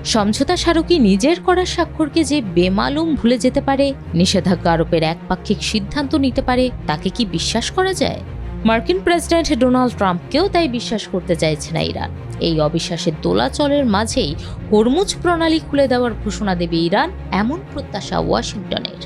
সমঝোতা স্মারকী নিজের করা স্বাক্ষরকে যে বেমালুম ভুলে যেতে পারে, নিষেধাজ্ঞা আরোপের একপাক্ষিক সিদ্ধান্ত নিতে পারে, তাকে কি বিশ্বাস করা যায়? মার্কিন প্রেসিডেন্ট ডোনাল্ড ট্রাম্পকেও তাই বিশ্বাস করতে চাইছে না ইরান। এই অবিশ্বাসের দোলাচলের মাঝেই হরমুজ প্রণালী খুলে দেওয়ার ঘোষণা দেবে ইরান, এমন প্রত্যাশা ওয়াশিংটনের।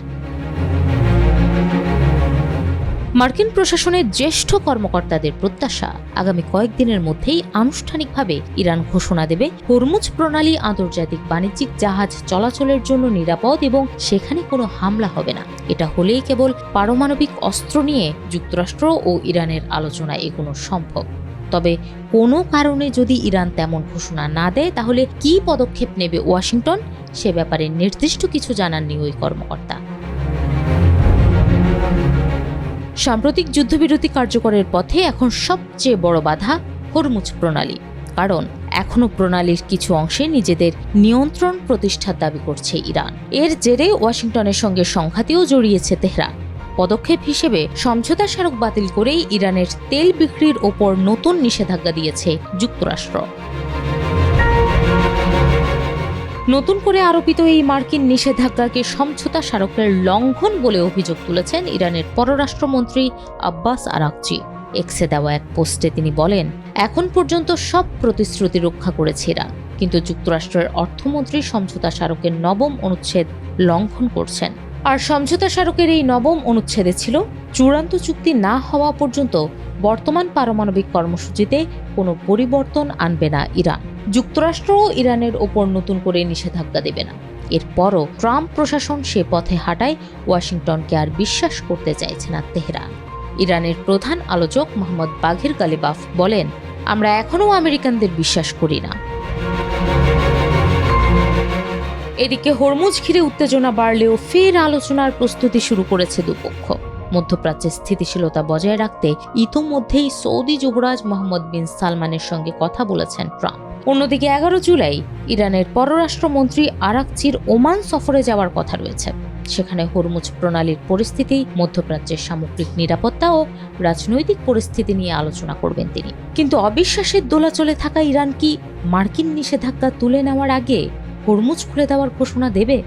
মার্কিন প্রশাসনের জ্যেষ্ঠ কর্মকর্তাদের প্রত্যাশা, আগামী কয়েকদিনের মধ্যেই আনুষ্ঠানিকভাবে ইরান ঘোষণা দেবে হরমুজ প্রণালী আন্তর্জাতিক বাণিজ্যিক জাহাজ চলাচলের জন্য নিরাপদ এবং সেখানে কোনো হামলা হবে না। এটা হলেই কেবল পারমাণবিক অস্ত্র নিয়ে যুক্তরাষ্ট্র ও ইরানের আলোচনা এগোনো সম্ভব। তবে কোনো কারণে যদি ইরান তেমন ঘোষণা না দেয়, তাহলে কী পদক্ষেপ নেবে ওয়াশিংটন, সে ব্যাপারে নির্দিষ্ট কিছু জানাননি ওই কর্মকর্তা। সাম্প্রতিক যুদ্ধবিরতি কার্যকরের পথে এখন সবচেয়ে বড় বাধা হরমুজ প্রণালী, কারণ এখনও প্রণালীর কিছু অংশে নিজেদের নিয়ন্ত্রণ প্রতিষ্ঠার দাবি করছে ইরান। এর জেরে ওয়াশিংটনের সঙ্গে সংঘাতেও জড়িয়েছে তেহরান। পদক্ষেপ হিসেবে সমঝোতা স্মারক বাতিল করেই ইরানের তেল বিক্রির ওপর নতুন নিষেধাজ্ঞা দিয়েছে যুক্তরাষ্ট্র। নতুন করে আরোপিত এই মার্কিন নিষেধাজ্ঞাকে সমঝোতা স্মারকের লঙ্ঘন বলে অভিযোগ তুলেছেন ইরানের পররাষ্ট্রমন্ত্রী আব্বাস আরাকচি। এক্সে দেওয়া এক পোস্টে তিনি বলেন, এখন পর্যন্ত সব প্রতিশ্রুতি রক্ষা করেছে ইরান, কিন্তু যুক্তরাষ্ট্রের অর্থমন্ত্রী সমঝোতা স্মারকের ৯ম অনুচ্ছেদ লঙ্ঘন করছেন। আর সমঝোতা স্মারকের এই ৯ম অনুচ্ছেদে ছিল, চূড়ান্ত চুক্তি না হওয়া পর্যন্ত বর্তমান পারমাণবিক কর্মসূচিতে কোনো পরিবর্তন আনবে না ইরান। যুক্তরাষ্ট্রও ইরানের ওপর নতুন করে নিষেধাজ্ঞা দেবে না। এরপরও ট্রাম্প প্রশাসন সে পথে হাঁটায় ওয়াশিংটনকে আর বিশ্বাস করতে চাইছে না তেহরান। ইরানের প্রধান আলোচক মোহাম্মদ বাঘের গালিবাফ বলেন, আমরা এখনও আমেরিকানদের বিশ্বাস করি না। এদিকে হরমুজ ঘিরে উত্তেজনা বাড়লেও ফের আলোচনার প্রস্তুতি শুরু করেছে দুপক্ষ। মধ্যপ্রাচ্যে স্থিতিশীলতা বজায় রাখতে ইতোমধ্যেই সৌদি যুবরাজ মোহাম্মদ বিন সালমানের সঙ্গে কথা বলেছেন ট্রাম্প। অন্যদিকে ১১ জুলাই ইরানের পররাষ্ট্রমন্ত্রী আরাকচির ওমান সফরে যাওয়ার কথা রয়েছে। সেখানে হরমুজ প্রণালীর পরিস্থিতি, মধ্যপ্রাচ্যের সামগ্রিক নিরাপত্তা ও রাজনৈতিক পরিস্থিতি নিয়ে আলোচনা করবেন তিনি। কিন্তু অবিশ্বাসের দোলাচলে থাকা ইরান কি মার্কিন নিষেধাজ্ঞা তুলে নেওয়ার আগে হরমুজ খুলে দেওয়ার ঘোষণা দেবে?